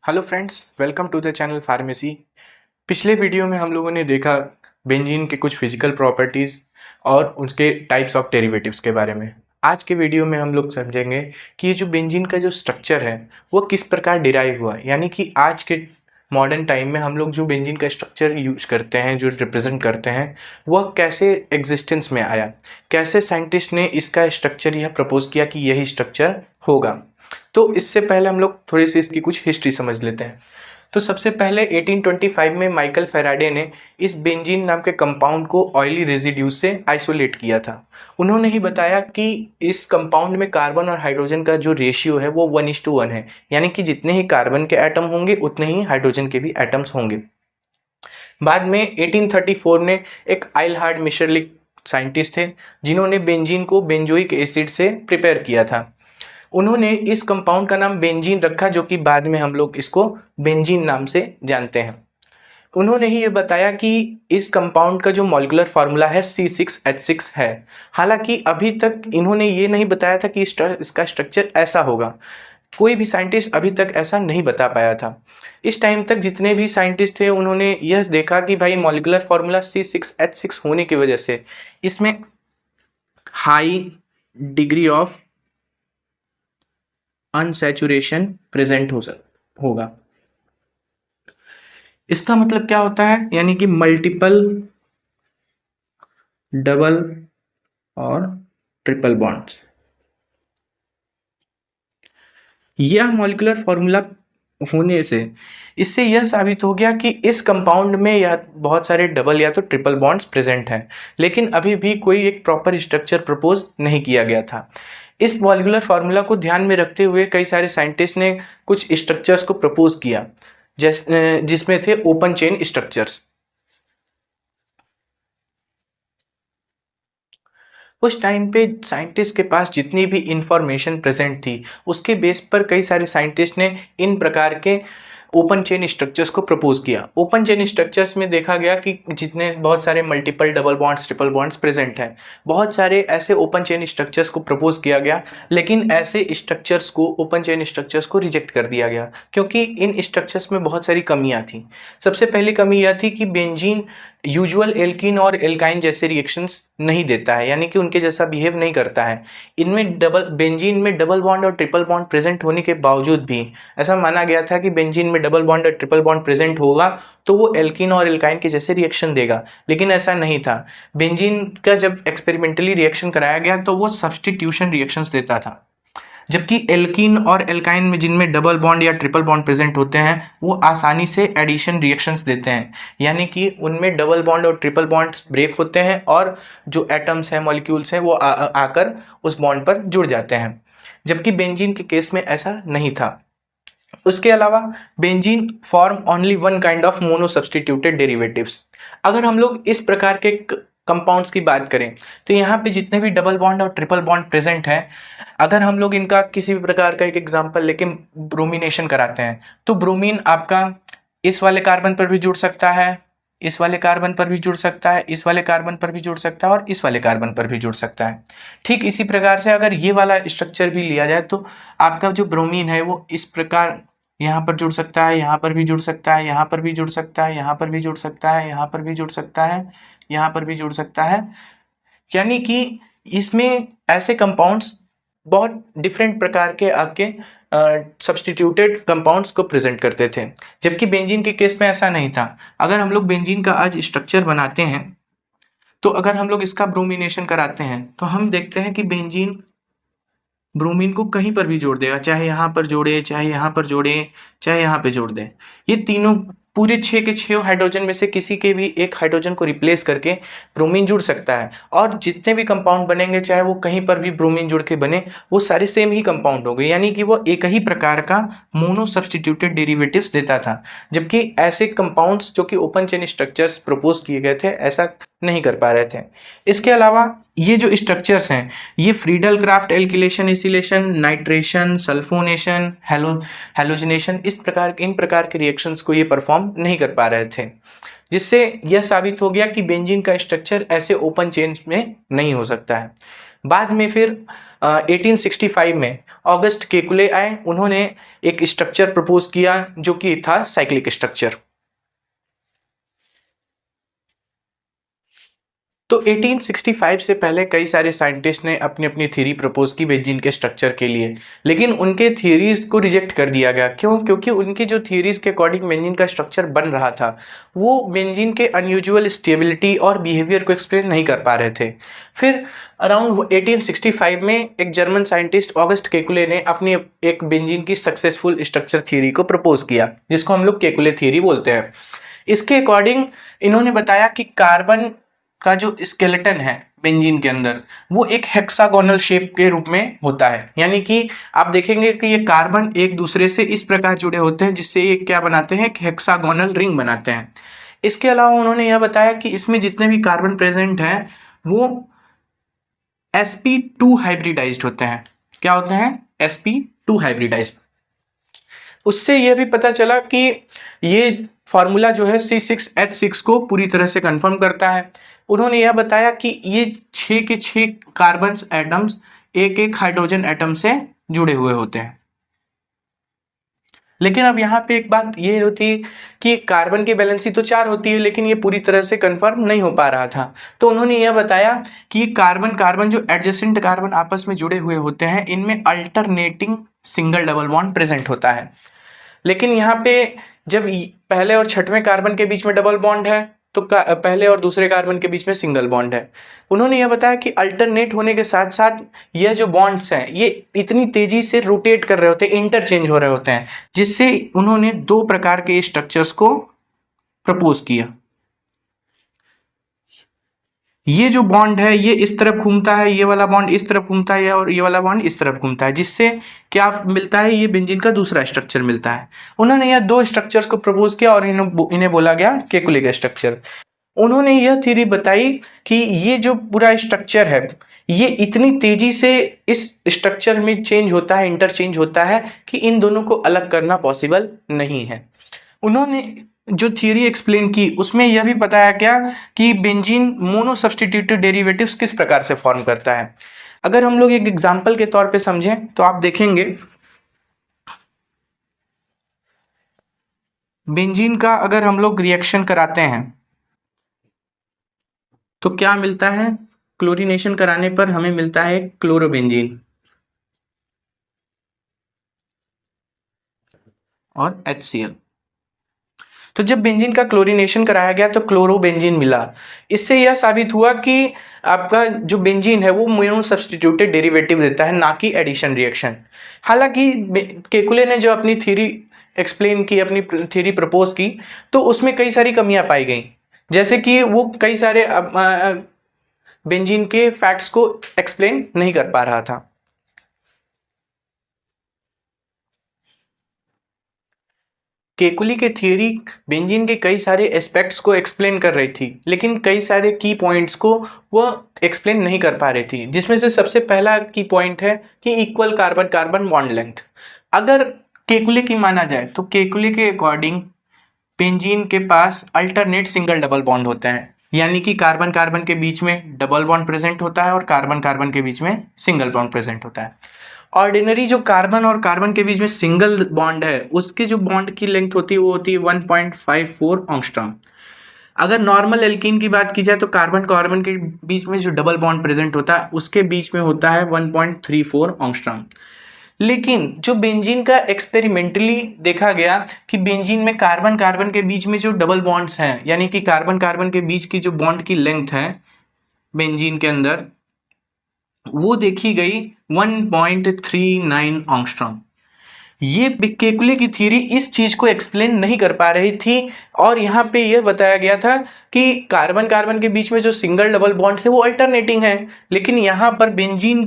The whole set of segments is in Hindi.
Hello friends, welcome to the channel pharmacy. पिछले वीडियो में हम लोगों ने देखा बेंजीन के कुछ फिजिकल प्रॉपर्टीज़ और उसके टाइप्स ऑफ डेरिवेटिव्स के बारे में। आज के वीडियो में हम लोग समझेंगे कि ये जो बेंजीन का जो स्ट्रक्चर है वो किस प्रकार डिराइव हुआ, यानी कि आज के मॉडर्न टाइम में हम लोग जो बेंजीन का स्ट्रक्चर यूज करते हैं, जो रिप्रेजेंट करते हैं, वह कैसे एग्जिस्टेंस में आया, कैसे साइंटिस्ट ने इसका स्ट्रक्चर यह प्रपोज किया कि यही स्ट्रक्चर होगा। तो इससे पहले हम लोग थोड़ी सी इसकी कुछ हिस्ट्री समझ लेते हैं। तो सबसे पहले 1825 में माइकल फेराडे ने इस बेंजीन नाम के कंपाउंड को ऑयली रेजिड्यूज से आइसोलेट किया था। उन्होंने ही बताया कि इस कंपाउंड में कार्बन और हाइड्रोजन का जो रेशियो है वो 1:1 है, यानी कि जितने ही कार्बन के एटम होंगे उतने ही हाइड्रोजन के भी एटम्स होंगे। बाद में 1834 में एक आइलहार्ड मिशरलिक साइंटिस्ट थे जिन्होंने बेंजीन को बेंजोइक एसिड से प्रिपेयर किया था। उन्होंने इस कंपाउंड का नाम बेंजीन रखा, जो कि बाद में हम लोग इसको बेंजीन नाम से जानते हैं। उन्होंने ही ये बताया कि इस कंपाउंड का जो मॉलिक्यूलर फार्मूला है C6H6 है। हालांकि अभी तक इन्होंने ये नहीं बताया था कि इसका स्ट्रक्चर ऐसा होगा। कोई भी साइंटिस्ट अभी तक ऐसा नहीं बता पाया था। इस टाइम तक जितने भी साइंटिस्ट थे उन्होंने यह देखा कि भाई मॉलिक्यूलर फार्मूला C6H6 होने की वजह से इसमें high degree of unsaturation present होगा। इसका मतलब क्या होता है, यानी कि मल्टीपल डबल और ट्रिपल बॉन्ड्स। यह मॉलिक्यूलर फॉर्मूला होने से इससे यह साबित हो गया कि इस कंपाउंड में या बहुत सारे डबल या तो ट्रिपल बॉन्ड्स प्रेजेंट हैं, लेकिन अभी भी कोई एक प्रॉपर स्ट्रक्चर प्रपोज नहीं किया गया था। इस मॉलिक्यूलर फार्मूला को ध्यान में रखते हुए कई सारे साइंटिस्ट ने कुछ स्ट्रक्चर्स को प्रपोज किया, जिसमें थे ओपन चेन स्ट्रक्चर्स। उस टाइम पे साइंटिस्ट के पास जितनी भी इंफॉर्मेशन प्रेजेंट थी उसके बेस पर कई सारे साइंटिस्ट ने इन प्रकार के ओपन चेन स्ट्रक्चर्स को प्रपोज किया। ओपन चेन स्ट्रक्चर्स में देखा गया कि जितने बहुत सारे multiple double bonds triple bonds present हैं, बहुत सारे ऐसे ओपन चेन स्ट्रक्चर्स को प्रपोज किया गया, लेकिन ऐसे स्ट्रक्चर्स को ओपन चेन स्ट्रक्चर्स को रिजेक्ट कर दिया गया क्योंकि इन स्ट्रक्चर्स में बहुत सारी कमियां थी। सबसे पहली कमी यह थी कि बेंजीन यूजुअल एल्कीन और एल्काइन जैसे रिएक्शंस नहीं देता है, यानी कि उनके जैसा बिहेव नहीं करता है। इनमें बेंजीन में डबल बॉन्ड और ट्रिपल बॉन्ड प्रेजेंट होने के बावजूद भी ऐसा माना गया था कि बेंजीन में डबल बॉन्ड और ट्रिपल बॉन्ड प्रेजेंट होगा तो वो एल्कीन और एल्काइन के जैसे रिएक्शन देगा, लेकिन ऐसा नहीं था। बेंजीन का जब एक्सपेरिमेंटली रिएक्शन कराया गया तो वो सब्स्टिट्यूशन रिएक्शंस देता था, जबकि एल्कीन और एल्काइन में जिनमें डबल बॉन्ड या ट्रिपल बॉन्ड प्रेजेंट होते हैं वो आसानी से एडिशन रिएक्शंस देते हैं, यानी कि उनमें डबल बॉन्ड और ट्रिपल बॉन्ड ब्रेक होते हैं और जो एटम्स हैं, मॉलिक्यूल्स हैं, वो आकर उस बॉन्ड पर जुड़ जाते हैं, जबकि बेंजीन के केस में ऐसा नहीं था। उसके अलावा benzene form only one kind of mono substituted derivatives. अगर हम लोग इस प्रकार के कंपाउंड्स की बात करें तो यहाँ पे जितने भी डबल बॉन्ड और ट्रिपल बॉन्ड प्रेजेंट हैं, अगर हम लोग इनका किसी भी प्रकार का एक एग्जांपल लेके ब्रोमिनेशन कराते हैं तो ब्रोमीन आपका इस वाले कार्बन पर भी जुड़ सकता है, इस वाले कार्बन पर भी जुड़ सकता है, इस वाले कार्बन पर भी जुड़ सकता है और इस वाले कार्बन पर भी जुड़ सकता है। ठीक इसी प्रकार से अगर ये वाला स्ट्रक्चर भी लिया जाए तो आपका जो ब्रोमीन है वो इस प्रकार यहाँ पर जुड़ सकता है, यहाँ पर भी जुड़ सकता है, यहाँ पर भी जुड़ सकता है, यहाँ पर भी जुड़ सकता है, यहाँ पर भी जुड़ सकता है, यहाँ पर भी जुड़ सकता है, यानी कि इसमें ऐसे कंपाउंड्स बहुत डिफरेंट प्रकार के आपके सब्स्टिट्यूटेड कंपाउंड्स को प्रेजेंट करते थे, जबकि बेंजीन के केस में ऐसा नहीं था। अगर हम लोग बेंजीन का आज स्ट्रक्चर बनाते हैं तो अगर हम लोग इसका ब्रोमिनेशन कराते हैं तो हम देखते हैं कि बेंजीन ब्रोमीन को कहीं पर भी जोड़ देगा, चाहे यहाँ पर जोड़े, चाहे यहाँ पर जोड़े, चाहे यहाँ पे जोड़ दे। ये तीनों पूरे 6 के 6 हाइड्रोजन में से किसी के भी एक हाइड्रोजन को रिप्लेस करके ब्रोमीन जुड़ सकता है, और जितने भी कंपाउंड बनेंगे चाहे वो कहीं पर भी ब्रोमीन जुड़ के बने वो सारे सेम ही कंपाउंड हो गए, यानी कि वो एक ही प्रकार का मोनो सब्स्टिट्यूटेड डेरिवेटिव्स देता था। जबकि ऐसे कंपाउंड्स जो कि ओपन चेन स्ट्रक्चर्स प्रपोज किए गए थे ऐसा नहीं कर पा रहे थे। इसके अलावा ये जो स्ट्रक्चर्स हैं ये Friedel Crafts alkylation, acylation, nitration, sulphonation, halogenation, इन प्रकार के रिएक्शंस को ये परफॉर्म नहीं कर पा रहे थे, जिससे यह साबित हो गया कि बेंजीन का स्ट्रक्चर ऐसे ओपन चेन्स में नहीं हो सकता है। बाद में फिर 1865 में ऑगस्ट केकुले आए, उन्होंने एक स्ट्रक्चर प्रपोज किया जो कि था साइक्लिक स्ट्रक्चर। तो 1865 से पहले कई सारे साइंटिस्ट ने अपनी अपनी थ्योरी प्रपोज की बेंजीन के स्ट्रक्चर के लिए, लेकिन उनके थ्योरीज को रिजेक्ट कर दिया गया। क्यों? क्योंकि उनकी जो थ्योरीज के अकॉर्डिंग बेंजीन का स्ट्रक्चर बन रहा था वो बेंजीन के अनयूजुअल स्टेबिलिटी और बिहेवियर को एक्सप्लेन नहीं कर पा रहे थे। फिर अराउंड 1865 में एक जर्मन साइंटिस्ट ऑगस्ट केकुले ने अपनी एक बेंजीन की सक्सेसफुल स्ट्रक्चर थ्योरी को प्रपोज किया, जिसको हम लोग केकुले थ्योरी बोलते हैं। इसके अकॉर्डिंग इन्होंने बताया कि कार्बन का जो स्केलेटन है बेंजीन के अंदर वो एक हेक्सागोनल शेप के रूप में होता है, यानी कि आप देखेंगे कि ये कार्बन एक दूसरे से इस प्रकार जुड़े होते हैं जिससे ये क्या बनाते हैं, एक हेक्सागोनल रिंग बनाते हैं। इसके अलावा उन्होंने यह बताया कि इसमें जितने भी कार्बन प्रेजेंट हैं वो sp2 हाइब्रिडाइज्ड होते हैं। क्या होते हैं? sp2 hybridised. उससे यह भी पता चला कि ये फार्मूला जो है C6H6 को पूरी तरह से कंफर्म करता है। उन्होंने यह बताया कि ये 6 के 6 कार्बन एटम्स एक एक हाइड्रोजन एटम से जुड़े हुए होते हैं। लेकिन अब यहाँ पे एक बात ये होती है कि कार्बन की वैलेंसी तो 4 होती है, लेकिन ये पूरी तरह से कंफर्म नहीं हो पा रहा था। तो उन्होंने यह बताया कि ये कार्बन कार्बन जो एडजेसेंट कार्बन आपस में जुड़े हुए होते हैं इनमें alternating single double bond present होता है। लेकिन यहाँ पे जब पहले और छठवें कार्बन के बीच में डबल बॉन्ड है तो पहले और दूसरे कार्बन के बीच में सिंगल बॉन्ड है। उन्होंने यह बताया कि अल्टरनेट होने के साथ साथ यह जो बॉन्ड्स हैं ये इतनी तेजी से रोटेट कर रहे होते हैं, इंटरचेंज हो रहे होते हैं, जिससे उन्होंने 2 प्रकार के स्ट्रक्चर्स को प्रपोज किया। ये जो बॉन्ड है ये इस तरफ घूमता है, ये वाला बॉन्ड इस तरफ घूमता है और ये वाला बॉन्ड इस तरफ घूमता है, जिससे क्या मिलता है, ये बेंजीन का दूसरा स्ट्रक्चर मिलता है। उन्होंने यह 2 स्ट्रक्चर्स को प्रपोज किया और इन्हें बोला गया केकुले स्ट्रक्चर। उन्होंने यह थ्योरी बताई कि ये जो पूरा स्ट्रक्चर है ये इतनी तेजी से इस स्ट्रक्चर में चेंज होता है, इंटरचेंज होता है कि इन दोनों को अलग करना पॉसिबल नहीं है। उन्होंने जो थ्योरी एक्सप्लेन की उसमें यह भी बताया क्या कि बेंजीन मोनो सब्स्टिट्यूटेड डेरिवेटिव्स किस प्रकार से फॉर्म करता है। अगर हम लोग एक एग्जांपल के तौर पे समझें तो आप देखेंगे बेंजीन का अगर हम लोग रिएक्शन कराते हैं तो क्या मिलता है, क्लोरीनेशन कराने पर हमें मिलता है क्लोरोबेंजीन और HCl। तो जब बेंजीन का क्लोरीनेशन कराया गया तो क्लोरोबेंजीन मिला। इससे यह साबित हुआ कि आपका जो बेंजीन है वो मोनो सब्स्टिट्यूटेड डेरिवेटिव देता है, ना कि एडिशन रिएक्शन। हालांकि केकुले ने जो अपनी थ्योरी एक्सप्लेन की, अपनी थ्योरी प्रपोज की, तो उसमें कई सारी कमियां पाई गई, जैसे कि वो कई सारे बेंजीन के फैक्ट्स को एक्सप्लेन नहीं कर पा रहा था। केकुले की थ्योरी बेंजीन के कई सारे एस्पेक्ट्स को एक्सप्लेन कर रही थी, लेकिन कई सारे की पॉइंट्स को वो एक्सप्लेन नहीं कर पा रही थी, जिसमें से सबसे पहला की पॉइंट है कि equal carbon carbon bond length. अगर केकुले की माना जाए तो केकुले के अकॉर्डिंग बेंजीन के पास अल्टरनेट सिंगल डबल बॉन्ड होते हैं, यानी कि कार्बन कार्बन के बीच में डबल बॉन्ड प्रेजेंट होता है और कार्बन कार्बन के बीच में सिंगल बॉन्ड प्रेजेंट होता है। ऑर्डिनरी जो कार्बन और कार्बन के बीच में सिंगल बॉन्ड है उसकी जो बॉन्ड की लेंथ होती है वो होती है 1.54 एंगस्ट्रॉम। अगर नॉर्मल एल्कीन की बात की जाए तो कार्बन कार्बन के बीच में जो डबल बॉन्ड प्रेजेंट होता है उसके बीच में होता है 1.34 एंगस्ट्रॉम। लेकिन जो बेंजीन का एक्सपेरिमेंटली देखा गया कि बेंजीन में कार्बन कार्बन के बीच में जो डबल बॉन्ड्स हैं, यानी कि कार्बन कार्बन के बीच की जो बॉन्ड की लेंथ है बेंजीन के अंदर, वो देखी गई 1.39 एंगस्ट्रॉम। ये केकुले की थ्योरी इस चीज को एक्सप्लेन नहीं कर पा रही थी और यहाँ पे यह बताया गया था कि कार्बन कार्बन के बीच में जो सिंगल डबल बॉन्ड है वो अल्टरनेटिंग है, लेकिन यहाँ पर बेंजीन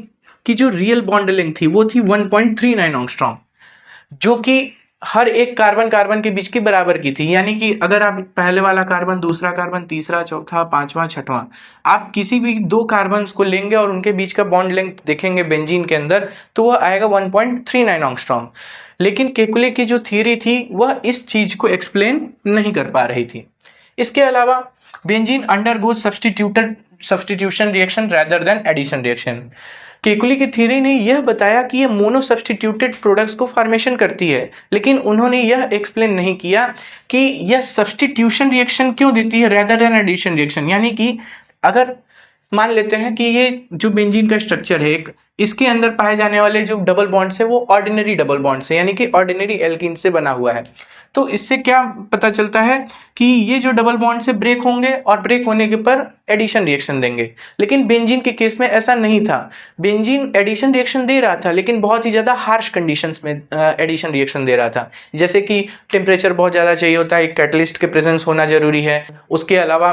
की जो रियल बॉन्ड लेंथ थी वो थी 1.39 एंगस्ट्रॉम, जो कि हर एक कार्बन कार्बन के बीच की बराबर की थी। यानी कि अगर आप पहले वाला कार्बन, दूसरा कार्बन, तीसरा, चौथा, पांचवा, छठवां, आप किसी भी 2 कार्बन्स को लेंगे और उनके बीच का बॉन्ड लेंथ देखेंगे बेंजीन के अंदर तो वह आएगा 1.39 एंगस्ट्रॉम। लेकिन केकुले की जो थ्योरी थी वह इस चीज को एक्सप्लेन नहीं कर पा रही थी। इसके अलावा benzene undergoes substituted substitution reaction rather than addition reaction. Kekule की थ्योरी ने यह बताया कि ये मोनो सब्स्टिट्यूटेड प्रोडक्ट्स को फॉर्मेशन करती है, लेकिन उन्होंने यह एक्सप्लेन नहीं किया कि यह सब्स्टिट्यूशन रिएक्शन क्यों देती है रेदर देन एडिशन रिएक्शन। यानी कि अगर मान लेते हैं कि ये जो बेंजीन का स्ट्रक्चर है एक, इसके अंदर पाए जाने वाले जो डबल बॉन्ड्स है वो ऑर्डिनरी डबल बॉन्ड्स है, यानी कि ऑर्डिनरी एल्कीन से बना हुआ है। तो इससे क्या पता चलता है कि ये जो डबल बॉन्ड से ब्रेक होंगे और ब्रेक होने के पर एडिशन रिएक्शन देंगे। लेकिन बेंजीन के केस में ऐसा नहीं था। बेंजीन एडिशन रिएक्शन दे रहा था, लेकिन बहुत ही ज़्यादा हार्श कंडीशंस में एडिशन रिएक्शन दे रहा था। जैसे कि टेम्परेचर बहुत ज़्यादा चाहिए होता है, एक कैटलिस्ट के प्रेजेंस होना जरूरी है, उसके अलावा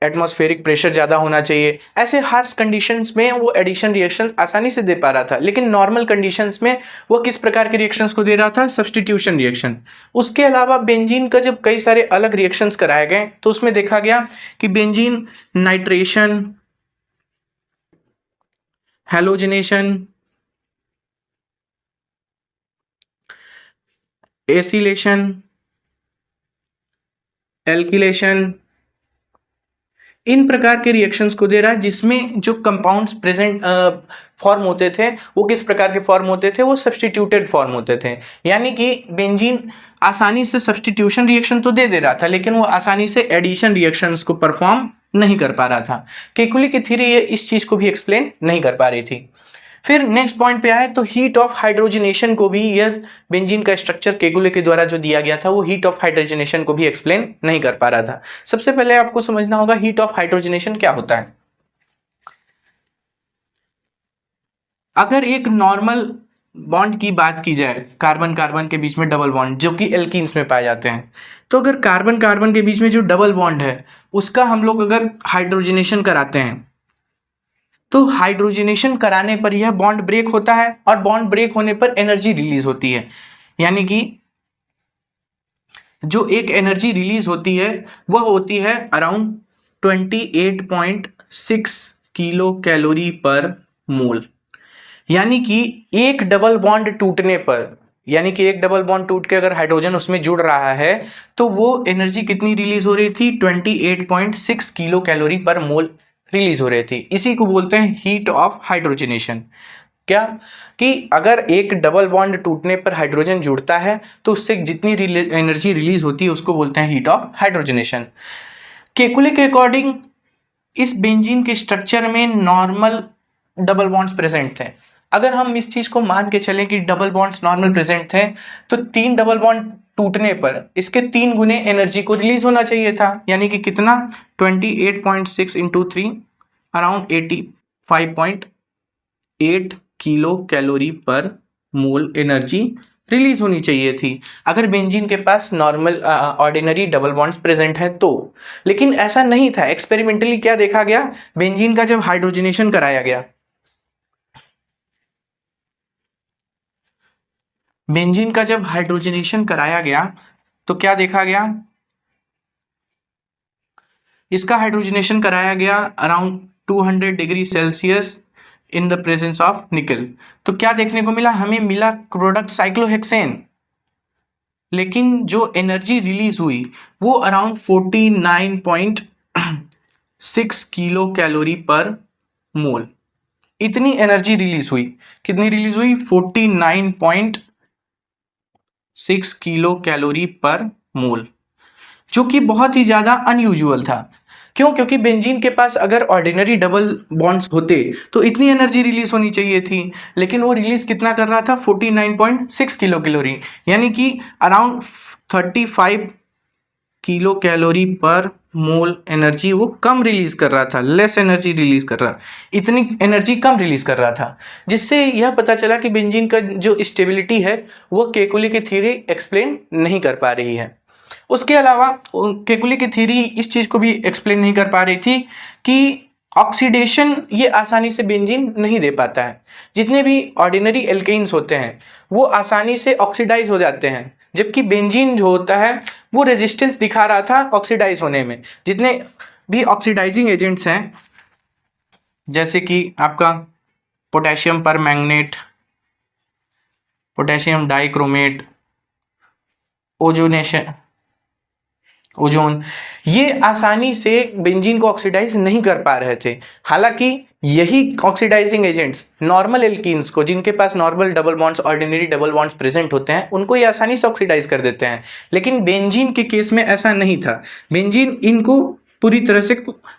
एटमॉस्फेरिक प्रेशर ज़्यादा होना चाहिए। ऐसे हार्श कंडीशंस में वो एडिशन रिएक्शन आसानी से दे पा रहा था। लेकिन नॉर्मल कंडीशंस में वो किस प्रकार के रिएक्शंस को दे रहा था? Substitution reaction. उसके अलावा बेंजीन का जब कई सारे अलग रिएक्शंस कराए गए तो उसमें देखा गया कि benzene nitration, halogenation, acylation, alkylation, इन प्रकार के रिएक्शंस को दे रहा है, जिसमें जो कंपाउंड्स प्रेजेंट फॉर्म होते थे वो किस प्रकार के फॉर्म होते थे? वो सब्स्टिट्यूटेड फॉर्म होते थे। यानी कि बेंजीन आसानी से सब्स्टिट्यूशन रिएक्शन तो दे रहा था, लेकिन वो आसानी से एडिशन रिएक्शंस को परफॉर्म नहीं कर पा रहा था। केकुली की थ्योरी ये इस चीज को भी एक्सप्लेन नहीं कर पा रही थी। फिर नेक्स्ट पॉइंट पे आए तो हीट ऑफ हाइड्रोजनेशन को भी, यह बेंजीन का स्ट्रक्चर केकुले के द्वारा जो दिया गया था वो हीट ऑफ हाइड्रोजनेशन को भी एक्सप्लेन नहीं कर पा रहा था। सबसे पहले आपको समझना होगा हीट ऑफ हाइड्रोजनेशन क्या होता है। अगर एक नॉर्मल बॉन्ड की बात की जाए, कार्बन कार्बन के बीच में डबल बॉन्ड जो कि एल्कीन्स में पाए जाते हैं, तो अगर कार्बन कार्बन के बीच में जो डबल बॉन्ड है उसका हम लोग अगर हाइड्रोजनेशन कराते हैं तो हाइड्रोजनेशन कराने पर यह बॉन्ड ब्रेक होता है, और बॉन्ड ब्रेक होने पर एनर्जी रिलीज होती है। यानी कि जो एक एनर्जी रिलीज होती है वह होती है अराउंड 28.6 किलो कैलोरी पर मोल। यानी कि एक डबल बॉन्ड टूटने पर, यानी कि एक डबल बॉन्ड टूट के अगर हाइड्रोजन उसमें जुड़ रहा है तो वो एनर्जी कितनी रिलीज हो रही थी? 28.6 किलो कैलोरी पर मोल रिलीज हो रही थी। इसी को बोलते हैं हीट ऑफ हाइड्रोजनेशन। क्या कि अगर एक डबल बॉन्ड टूटने पर हाइड्रोजन जुड़ता है तो उससे जितनी एनर्जी रिलीज होती है उसको बोलते हैं हीट ऑफ हाइड्रोजनेशन। केकुले के अकॉर्डिंग इस बेंजीन के स्ट्रक्चर में नॉर्मल डबल बॉन्ड्स प्रेजेंट थे। अगर हम इस चीज को मान के चलें कि डबल बॉन्ड्स नॉर्मल प्रेजेंट थे तो 3 डबल बॉन्ड टूटने पर इसके 3 गुने एनर्जी को रिलीज होना चाहिए था। यानी कि कितना? 28.6 इंटू 3 अराउंड 85.8 किलो कैलोरी पर मोल एनर्जी रिलीज होनी चाहिए थी अगर बेंजीन के पास normal ordinary double bonds present हैं तो। लेकिन ऐसा नहीं था। एक्सपेरिमेंटली क्या देखा गया? बेंजीन का जब हाइड्रोजनेशन कराया गया, बेंजीन का जब हाइड्रोजनेशन कराया गया तो क्या देखा गया? इसका हाइड्रोजनेशन कराया गया around 200 degree Celsius in the presence of निकल। तो क्या देखने को मिला? हमें मिला प्रोडक्ट साइक्लोहेक्सेन, लेकिन जो एनर्जी रिलीज हुई वो अराउंड 49.6 किलो कैलोरी पर मोल। इतनी एनर्जी रिलीज हुई। कितनी रिलीज हुई? 49.6 किलो कैलोरी पर मोल, जो कि बहुत ही ज्यादा अनयूजुअल था। क्यों? क्योंकि बेंजीन के पास अगर ऑर्डिनरी डबल बॉन्ड्स होते तो इतनी एनर्जी रिलीज होनी चाहिए थी, लेकिन वो रिलीज कितना कर रहा था? 49.6 किलो कैलोरी, यानी कि अराउंड 35 किलो कैलोरी पर मोल एनर्जी वो कम रिलीज कर रहा था, लेस एनर्जी रिलीज कर रहा, इतनी एनर्जी कम रिलीज कर रहा था, जिससे यह पता चला कि बेंजीन का जो स्टेबिलिटी है वो केकुले की थ्योरी एक्सप्लेन नहीं कर पा रही है। उसके अलावा केकुले की थ्योरी इस चीज को भी एक्सप्लेन नहीं कर पा रही थी कि ऑक्सीडेशन ये आसानी से बेंजीन नहीं दे पाता है। जितने भी ऑर्डिनरी एल्केन्स होते हैं वो आसानी से ऑक्सीडाइज हो जाते हैं, जबकि बेंजीन जो होता है वो रेजिस्टेंस दिखा रहा था ऑक्सीडाइज होने में। जितने भी ऑक्सीडाइजिंग एजेंट्स हैं जैसे कि आपका potassium permanganate, potassium dichromate, ozonation, ozone, ये आसानी से बेंजीन को ऑक्सीडाइज नहीं कर पा रहे थे। हालांकि यही ऑक्सीडाइजिंग एजेंट्स नॉर्मल एल्कीन्स को, जिनके पास normal double bonds, ordinary double bonds present होते हैं, उनको ये आसानी से ऑक्सीडाइज कर देते हैं। लेकिन बेंजीन के केस में ऐसा नहीं था। बेंजीन इनको पूरी तरह से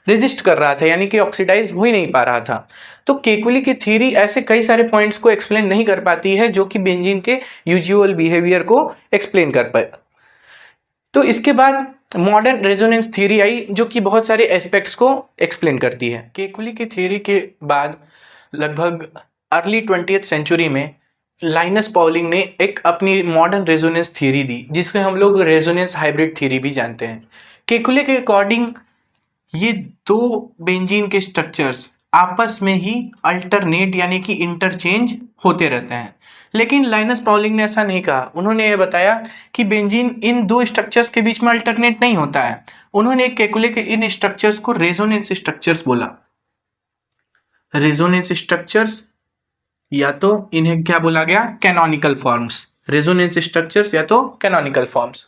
रेजिस्ट कर रहा था, यानी कि ऑक्सीडाइज हो ही नहीं पा रहा था। तो केकुली की थ्योरी ऐसे कई सारे पॉइंट्स को एक्सप्लेन नहीं कर पाती है जो कि बेंजीन के यूजुअल बिहेवियर को एक्सप्लेन कर पाए। तो इसके बाद मॉडर्न रेजोनेंस थ्योरी आई, जो कि बहुत सारे एस्पेक्ट्स को एक्सप्लेन करती है। केकुली की थ्योरी के बाद लगभग अर्ली 20th सेंचुरी में लाइनस पॉलिंग ने एक अपनी मॉडर्न रेजोनेंस थ्योरी दी, जिसको हम लोग रेजोनेंस हाइब्रिड थ्योरी भी जानते हैं। केकुले के अकॉर्डिंग ये दो बेंजीन के स्ट्रक्चर्स आपस में ही अल्टरनेट यानी कि इंटरचेंज होते रहते हैं। लेकिन लाइनस पॉलिंग ने ऐसा नहीं कहा। उन्होंने ये बताया कि बेंजीन इन दो स्ट्रक्चर्स के बीच में अल्टरनेट नहीं होता है। उन्होंने केकुले के इन स्ट्रक्चर्स को रेजोनेंस स्ट्रक्चर्स बोला। रेजोनेंस स्ट्रक्चर्स, या तो इन्हें क्या बोला गया, कैनोनिकल फॉर्म्स। रेजोनेंस स्ट्रक्चर्स या तो कैनोनिकल फॉर्म्स।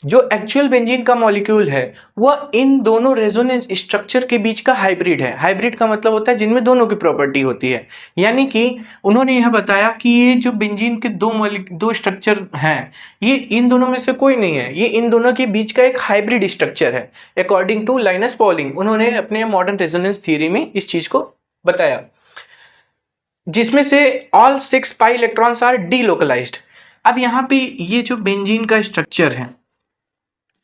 जो एक्चुअल बेंजीन का मॉलिक्यूल है वह इन दोनों रेजोनेंस स्ट्रक्चर के बीच का हाइब्रिड है। हाइब्रिड का मतलब होता है जिनमें दोनों की प्रॉपर्टी होती है। यानी कि उन्होंने यह बताया कि ये जो बेंजीन के दो स्ट्रक्चर हैं, ये इन दोनों में से कोई नहीं है, ये इन दोनों के बीच का एक हाइब्रिड स्ट्रक्चर है। अकॉर्डिंग टू लाइनस पॉलिंग, उन्होंने अपने मॉडर्न रेजोनेंस थ्योरी में इस चीज को बताया, जिसमें से all 6 pi electrons are delocalized. अब यहाँ पे ये जो बेंजीन का स्ट्रक्चर है,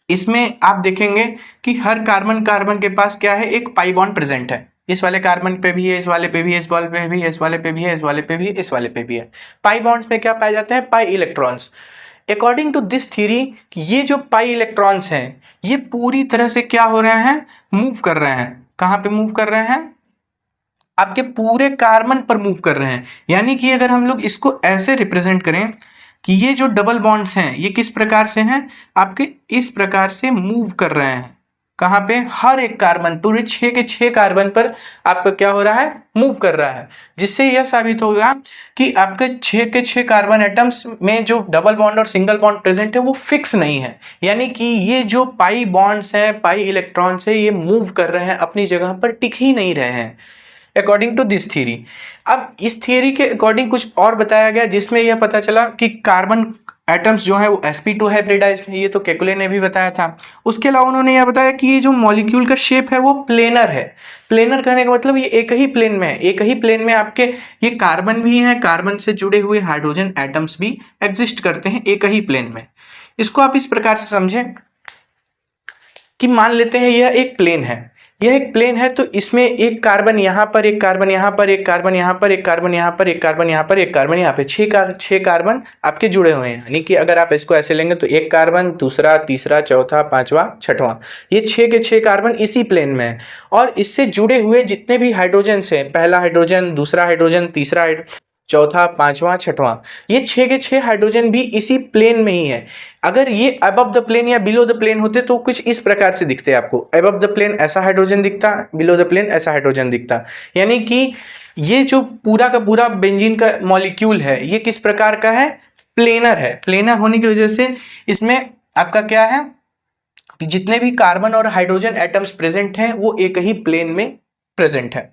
इसमें आप देखेंगे कि हर कार्बन कार्बन के पास क्या है, एक पाई बॉन्ड प्रेजेंट है। इस वाले कार्बन पे भी है, इस वाले पे भी है, इस वाले पे भी है, इस वाले पे भी है, इस वाले पे भी है, इस वाले पे भी है। पाई बॉन्ड्स में क्या पाए जाते हैं, pi electrons. According to this theory, ये जो पाई इलेक्ट्रॉन्स हैं ये पूरी तरह से क्या हो रहे हैं, मूव कर रहे हैं। कहाँ पे मूव कर रहे हैं, आपके पूरे कार्बन पर मूव कर रहे हैं। यानी कि अगर हम लोग इसको ऐसे रिप्रेजेंट करें कि ये जो डबल बॉन्ड्स हैं ये किस प्रकार से हैं, आपके इस प्रकार से मूव कर रहे हैं। कहाँ पे, हर एक कार्बन, पूरे 6 के 6 कार्बन पर आपका क्या हो रहा है, मूव कर रहा है। जिससे यह साबित होगा कि आपके 6 के 6 कार्बन एटम्स में जो डबल बॉन्ड और सिंगल बॉन्ड प्रेजेंट है वो फिक्स नहीं है। यानी कि ये जो पाई बॉन्ड्स हैं, पाई इलेक्ट्रॉन्स है, ये मूव कर रहे हैं, अपनी जगह पर टिक ही नहीं रहे हैं अकॉर्डिंग टू दिस थ्योरी। अब इस थ्योरी के अकॉर्डिंग कुछ और बताया गया, जिसमें यह पता चला कि कार्बन एटम्स जो है वो sp2 हाइब्रिडाइज्ड है। ये तो केकुले ने भी बताया था। उसके अलावा उन्होंने यह बताया कि ये जो मॉलिक्यूल का शेप है वो प्लेनर है। प्लेनर कहने का मतलब ये एक ही प्लेन में है। एक ही प्लेन में आपके ये कार्बन भी है, कार्बन से जुड़े हुए हाइड्रोजन एटम्स भी एग्जिस्ट करते हैं एक ही प्लेन में। इसको आप इस प्रकार से समझें कि मान लेते हैं यह एक प्लेन है, यह एक प्लेन है, तो इसमें एक कार्बन यहाँ पर, एक कार्बन यहाँ पर, एक कार्बन यहाँ पर, एक कार्बन यहाँ पर, एक कार्बन यहाँ पर, एक कार्बन यहाँ पे, 6 कार्बन आपके जुड़े हुए हैं। यानी कि अगर आप इसको ऐसे लेंगे तो एक कार्बन, दूसरा, तीसरा, चौथा, पांचवा, छठवां, ये 6 के 6 कार्बन इसी प्लेन में है। और इससे जुड़े हुए जितने भी हाइड्रोजन है, पहला हाइड्रोजन, दूसरा हाइड्रोजन, तीसरा, चौथा, पांचवा, छठवां, ये 6 के 6 हाइड्रोजन भी इसी प्लेन में ही है। अगर ये अबव द प्लेन या बिलो द प्लेन होते तो कुछ इस प्रकार से दिखते आपको। अबव द प्लेन ऐसा हाइड्रोजन दिखता, बिलो द प्लेन ऐसा हाइड्रोजन दिखता। यानी कि ये जो पूरा का पूरा बेंजीन का मॉलिक्यूल है ये किस प्रकार का है, प्लेनर है। प्लेनर होने की वजह से इसमें आपका क्या है कि जितने भी कार्बन और हाइड्रोजन एटम्स प्रेजेंट हैं वो एक ही प्लेन में प्रेजेंट है।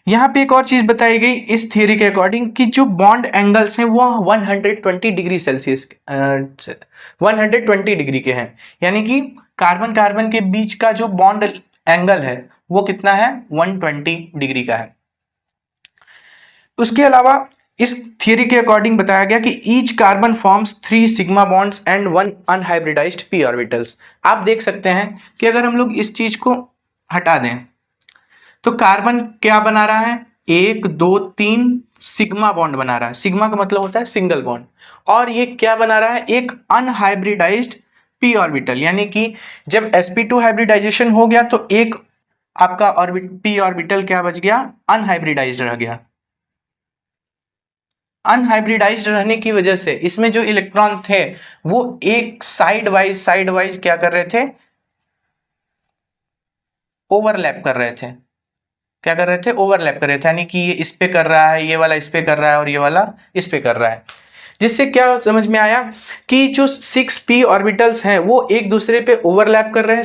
यहाँ पे एक और चीज बताई गई इस थियरी के अकॉर्डिंग कि जो बॉन्ड एंगल्स हैं वो 120 डिग्री सेल्सियस 120 डिग्री के हैं। यानी कि कार्बन कार्बन के बीच का जो बॉन्ड एंगल है वो कितना है, 120 डिग्री का है। उसके अलावा इस थियरी के अकॉर्डिंग बताया गया कि each carbon forms 3 sigma bonds and 1 unhybridised P orbitals. आप देख सकते हैं कि अगर हम लोग इस चीज को हटा दें तो कार्बन क्या बना रहा है, 1 2 3 सिग्मा बॉन्ड बना रहा है। सिग्मा का मतलब होता है सिंगल बॉन्ड। और ये क्या बना रहा है, एक अनहाइब्रिडाइज्ड पी ऑर्बिटल। यानी कि जब sp2 हाइब्रिडाइजेशन हो गया तो एक आपका पी ऑर्बिटल क्या बच गया, अनहाइब्रिडाइज्ड रह गया। अनहाइब्रिडाइज्ड रहने की वजह से इसमें जो इलेक्ट्रॉन थे वो एक साइड वाइज क्या कर रहे थे, ओवरलैप कर रहे थे। क्या कर रहे थे, ओवरलैप कर रहे थे। यानी कि ये इस पे कर रहा है, ये वाला इस पे कर रहा है और ये वाला इस पे कर रहा है। जिससे क्या समझ में आया कि जो 6p ऑर्बिटल्स हैं वो एक दूसरे पे ओवरलैप कर रहे हैं,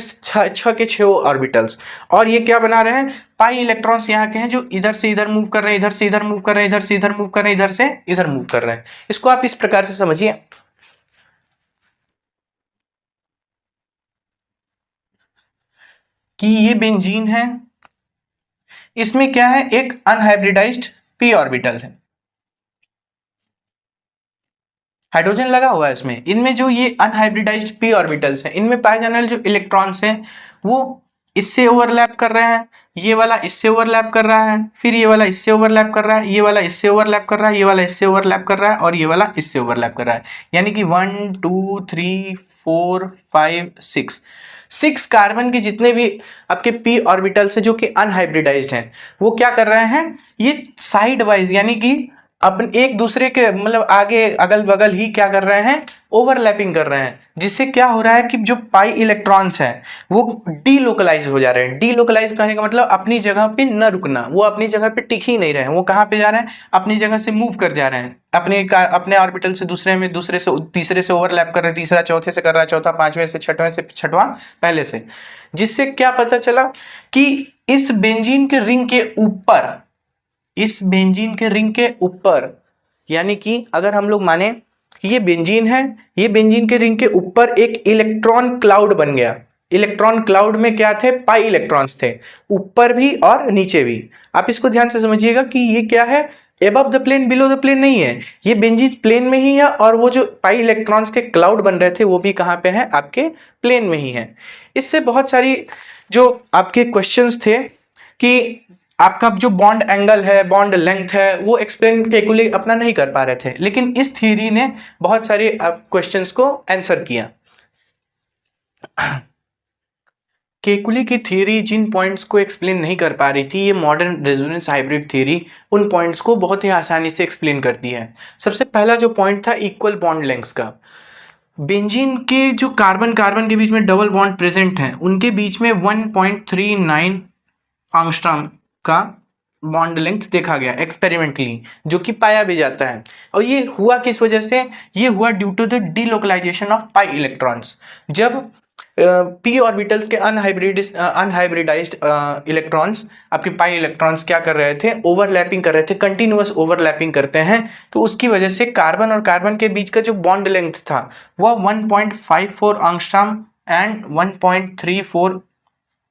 6 के 6 ऑर्बिटल्स, और ये क्या बना रहे हैं, पाई इलेक्ट्रॉन्स यहाँ के हैं जो इधर से इधर मूव कर रहे हैं, इधर से इधर मूव कर रहे हैं, इधर से इधर मूव कर रहे हैं, इधर से इधर मूव कर रहे हैं। इसको आप इस प्रकार से समझिए कि ये बेंजीन है, इसमें क्या है, एक अनहाइब्रिडाइज्ड p ऑर्बिटल है, हाइड्रोजन लगा हुआ है इसमें। इनमें जो ये अनहाइब्रिडाइज्ड p ऑर्बिटल्स हैं, इनमें पाए जाने वाले जो इलेक्ट्रॉन्स हैं वो इससे ओवरलैप कर रहे हैं, ये वाला इससे ओवरलैप कर रहा है, फिर ये वाला इससे ओवरलैप कर रहा है, ये वाला इससे ओवरलैप कर रहा है, ये वाला इससे ओवरलैप कर रहा है, और ये वाला इससे ओवरलैप कर रहा है। यानी कि 1 2 3 4 5 6 कार्बन के जितने भी आपके p ऑर्बिटल्स हैं जो कि अनहाइब्रिडाइज्ड हैं, वो क्या कर रहे हैं, ये साइड वाइज यानी कि अपन एक दूसरे के मतलब आगे अगल बगल ही क्या कर रहे हैं, ओवरलैपिंग कर रहे हैं, जिससे क्या हो रहा है कि जो पाई इलेक्ट्रॉन्स हैं वो डीलोकलाइज हो जा रहे हैं। डीलोकलाइज कहने का मतलब अपनी जगह पे न रुकना, वो अपनी जगह पे टिक ही नहीं रहे हैं, वो कहाँ पे जा रहे हैं, अपनी जगह से मूव कर जा रहे हैं, अपने ऑर्बिटल से दूसरे में, दूसरे से तीसरे से ओवरलैप कर रहे हैं, तीसरा चौथे से कर रहा है, चौथा पांचवें से, छठवें से, छठवां पहले से। जिससे क्या पता चला कि इस बेंजीन के रिंग के ऊपर, इस बेंजीन के रिंग के ऊपर, यानी कि अगर हम लोग माने ये बेंजीन है, ये बेंजीन के रिंग के ऊपर एक इलेक्ट्रॉन क्लाउड बन गया। इलेक्ट्रॉन क्लाउड में क्या थे, पाई इलेक्ट्रॉन्स थे, ऊपर भी और नीचे भी। आप इसको ध्यान से समझिएगा कि ये क्या है, above the plane below the plane नहीं है, ये बेंजीन प्लेन में ही है, और वो जो पाई इलेक्ट्रॉन्स के क्लाउड बन रहे थे वो भी कहाँ पे है, आपके प्लेन में ही है। इससे बहुत सारी जो आपके क्वेश्चंस थे कि आपका जो बॉन्ड एंगल है, बॉन्ड लेंथ है, वो एक्सप्लेन केकुली अपना नहीं कर पा रहे थे, लेकिन इस थ्योरी ने बहुत सारे क्वेश्चंस को आंसर किया। केकुली की थ्योरी जिन पॉइंट्स को एक्सप्लेन नहीं कर पा रही थी, ये मॉडर्न रेजोनेंस हाइब्रिड थ्योरी उन पॉइंट्स को बहुत ही आसानी से एक्सप्लेन करती है। सबसे पहला जो पॉइंट था इक्वल बॉन्ड लेंथ्स का। बेंजीन के जो कार्बन कार्बन के बीच में डबल बॉन्ड प्रेजेंट हैं, उनके बीच में 1.39 एंगस्ट्रॉम का बॉन्ड लेंथ देखा गया एक्सपेरिमेंटली, जो कि पाया भी जाता है। और ये हुआ किस वजह से, ये हुआ due to the delocalization of pi electrons. जब p ऑर्बिटल्स के अनहाइब्रिडाइज्ड इलेक्ट्रॉन्स, आपके पाई इलेक्ट्रॉन्स क्या कर रहे थे, ओवरलैपिंग कर रहे थे, कंटिन्यूअस ओवरलैपिंग करते हैं, तो उसकी वजह से कार्बन और कार्बन के बीच का जो बॉन्ड लेंथ था वह 1.54 एंगस्ट्रॉम एंड 1.34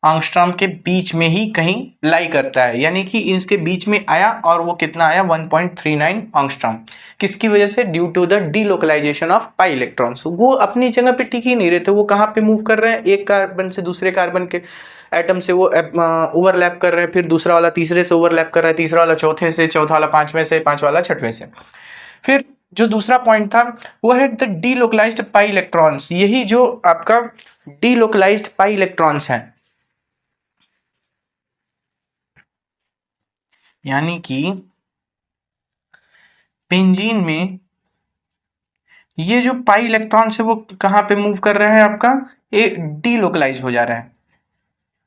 एंगस्ट्रॉम के बीच में ही कहीं लाई करता है। यानी कि इसके बीच में आया, और वो कितना आया, 1.39 एंगस्ट्रॉम। किसकी वजह से, due to the delocalization of pi electrons. वो अपनी जगह पे टिक ही नहीं रहते, वो कहाँ पे मूव कर रहे हैं, एक कार्बन से दूसरे कार्बन के एटम से वो ओवरलैप कर रहे हैं, फिर दूसरा वाला तीसरे से ओवरलैप कर रहा है, तीसरा वाला चौथे से, चौथा वाला पांचवें से, पांचवा वाला छठवें से। फिर जो दूसरा पॉइंट था वो है द डीलोकलाइज्ड पाई इलेक्ट्रॉन्स। यही जो आपका डीलोकलाइज्ड पाई इलेक्ट्रॉन्स हैं, यानी कि बेंजीन में ये जो पाई इलेक्ट्रॉन्स है वो कहाँ पे मूव कर रहे हैं, आपका ये डीलोकलाइज हो जा रहा है।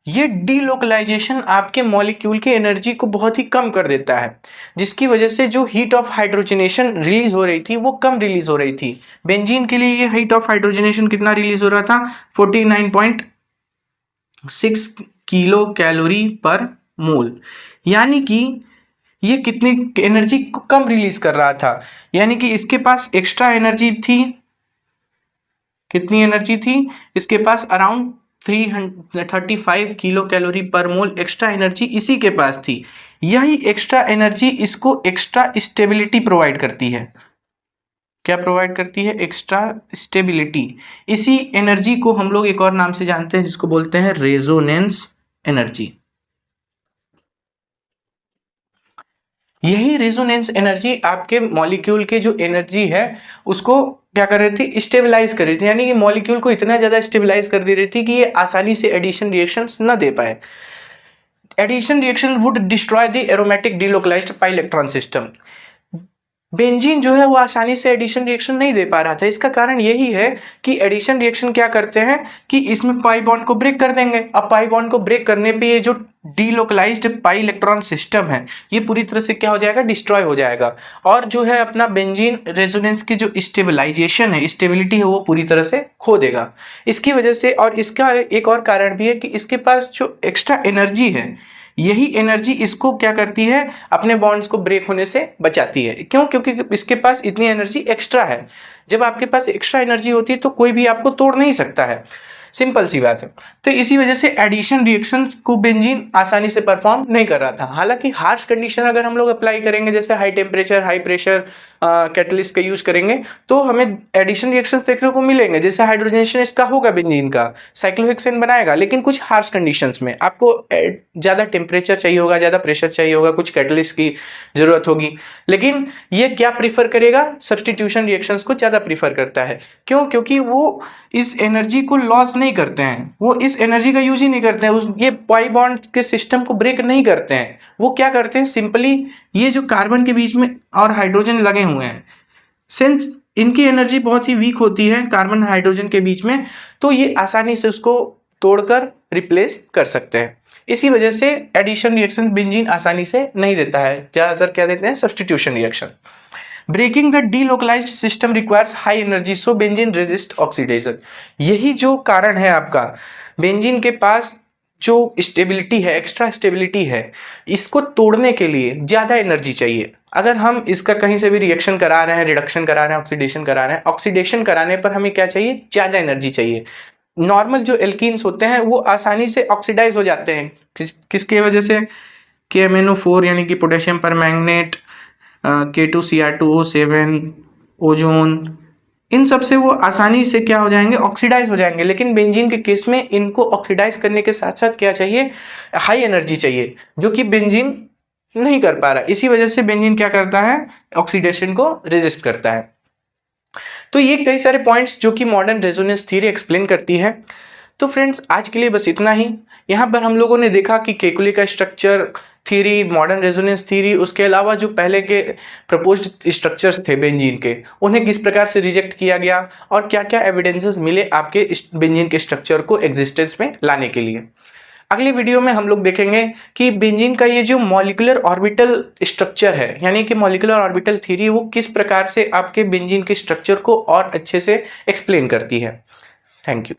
ये डीलोकलाइजेशन आपके मॉलिक्यूल की एनर्जी को बहुत ही कम कर देता है, जिसकी वजह से जो हीट ऑफ हाइड्रोजनेशन रिलीज हो रही थी वो कम रिलीज हो रही थी। बेंजीन के लिए ये हीट ऑफ हाइड्रोजनेशन कितना रिलीज हो रहा था, 49.6 किलो कैलोरी पर मोल। यानी कि ये कितनी एनर्जी कम रिलीज कर रहा था, यानी कि इसके पास एक्स्ट्रा एनर्जी थी, कितनी एनर्जी थी इसके पास, अराउंड 335 किलो कैलोरी पर मोल एक्स्ट्रा एनर्जी इसी के पास थी। यही एक्स्ट्रा एनर्जी इसको एक्स्ट्रा स्टेबिलिटी प्रोवाइड करती है। क्या प्रोवाइड करती है, एक्स्ट्रा स्टेबिलिटी। इसी एनर्जी को हम लोग एक और नाम से जानते हैं जिसको बोलते हैं रेजोनेंस एनर्जी। यही रेजोनेंस एनर्जी आपके मॉलिक्यूल के जो एनर्जी है उसको क्या कर रही थी, स्टेबलाइज कर रही थी। यानी कि मॉलिक्यूल को इतना ज्यादा स्टेबलाइज कर दे रही थी कि ये आसानी से एडिशन रिएक्शंस न दे पाए। Addition reaction would destroy the aromatic delocalized pi electron system. Benzene जो है वो आसानी से एडिशन रिएक्शन नहीं दे पा रहा था। इसका कारण यही है कि एडिशन रिएक्शन क्या करते हैं कि इसमें पाई बॉन्ड को ब्रेक कर देंगे। अब पाई बॉन्ड को ब्रेक करने पे ये जो डीलोकलाइज्ड पाई इलेक्ट्रॉन सिस्टम है ये पूरी तरह से क्या हो जाएगा, डिस्ट्रॉय हो जाएगा। और जो है अपना बेंजीन रेजोनेंस की जो स्टेबलाइजेशन है, स्टेबिलिटी है, वो पूरी तरह से खो देगा। इसकी वजह से, और इसका एक और कारण भी है कि इसके पास जो एक्स्ट्रा एनर्जी है, यही एनर्जी इसको क्या करती है, अपने बॉन्ड्स को ब्रेक होने से बचाती है। क्यों? क्योंकि इसके पास इतनी एनर्जी एक्स्ट्रा है। जब आपके पास एक्स्ट्रा एनर्जी होती है तो कोई भी आपको तोड़ नहीं सकता है, सिंपल सी बात है। तो इसी वजह से एडिशन रिएक्शंस को बेंजीन आसानी से परफॉर्म नहीं कर रहा था। हालांकि हार्श कंडीशन अगर हम लोग अप्लाई करेंगे, जैसे high temperature high pressure catalyst का यूज करेंगे, तो हमें एडिशन रिएक्शंस देखने को मिलेंगे। जैसे हाइड्रोजनेशन इसका होगा बेंजीन का, साइक्लोहेक्सेन बनाएगा, लेकिन कुछ हार्श कंडीशंस में आपको ज़्यादा टेम्परेचर चाहिए होगा, ज़्यादा प्रेशर चाहिए होगा, कुछ कैटलिस्ट की जरूरत होगी। लेकिन ये क्या प्रीफर करेगा, सब्सटीट्यूशन रिएक्शंस को ज़्यादा प्रीफर करता है। क्यों? क्योंकि वो इस एनर्जी को लॉस नहीं करते हैं, वो इस एनर्जी का यूज ही नहीं करते हैं, ये पाई बॉन्ड के सिस्टम को ब्रेक नहीं करते हैं। वो क्या करते हैं, सिंपली ये जो कार्बन के बीच में और हाइड्रोजन लगे हुए हैं, सिंस इनकी एनर्जी बहुत ही वीक होती है कार्बन हाइड्रोजन के बीच में, तो ये आसानी से उसको तोड़कर रिप्लेस कर सकते हैं। इसी वजह से एडिशन रिएक्शन बेंजीन आसानी से नहीं देता है, ज्यादातर क्या देते हैं, substitution reaction. Breaking the delocalized system requires high energy, so benzene resist oxidation. यही जो कारण है आपका, बेंजीन के पास जो स्टेबिलिटी है, एक्स्ट्रा स्टेबिलिटी है, इसको तोड़ने के लिए ज़्यादा एनर्जी चाहिए। अगर हम इसका कहीं से भी रिएक्शन करा रहे हैं, रिडक्शन करा रहे हैं, ऑक्सीडेशन करा रहे हैं, ऑक्सीडेशन कराने पर हमें क्या चाहिए, ज़्यादा एनर्जी चाहिए। नॉर्मल जो एल्कीन्स होते हैं वो आसानी से ऑक्सीडाइज हो जाते हैं, किसके वजह से, KMnO4 यानी कि पोटेशियम परमैंगनेट, K2Cr2O7, ओजोन, इन सब से वो आसानी से क्या हो जाएंगे, ऑक्सीडाइज हो जाएंगे। लेकिन बेंजीन के केस में इनको ऑक्सीडाइज करने के साथ साथ क्या चाहिए, हाई एनर्जी चाहिए, जो कि बेंजीन नहीं कर पा रहा। इसी वजह से बेंजीन क्या करता है, ऑक्सीडेशन को रेजिस्ट करता है। तो ये कई सारे पॉइंट्स जो कि मॉडर्न रेजोनेंस थ्योरी एक्सप्लेन करती है। तो फ्रेंड्स आज के लिए बस इतना ही। यहाँ पर हम लोगों ने देखा कि केकुले का structure theory, modern resonance theory, उसके अलावा जो पहले के प्रपोज्ड स्ट्रक्चर्स थे बेंजीन के, उन्हें किस प्रकार से रिजेक्ट किया गया और क्या क्या एविडेंसेस मिले आपके बेंजीन के स्ट्रक्चर को एग्जिस्टेंस में लाने के लिए। अगले वीडियो में हम लोग देखेंगे कि बेंजीन का ये जो मॉलिक्यूलर ऑर्बिटल स्ट्रक्चर है, यानी कि मॉलिक्यूलर ऑर्बिटल थ्योरी, वो किस प्रकार से आपके बेंजीन के स्ट्रक्चर को और अच्छे से एक्सप्लेन करती है। Thank you.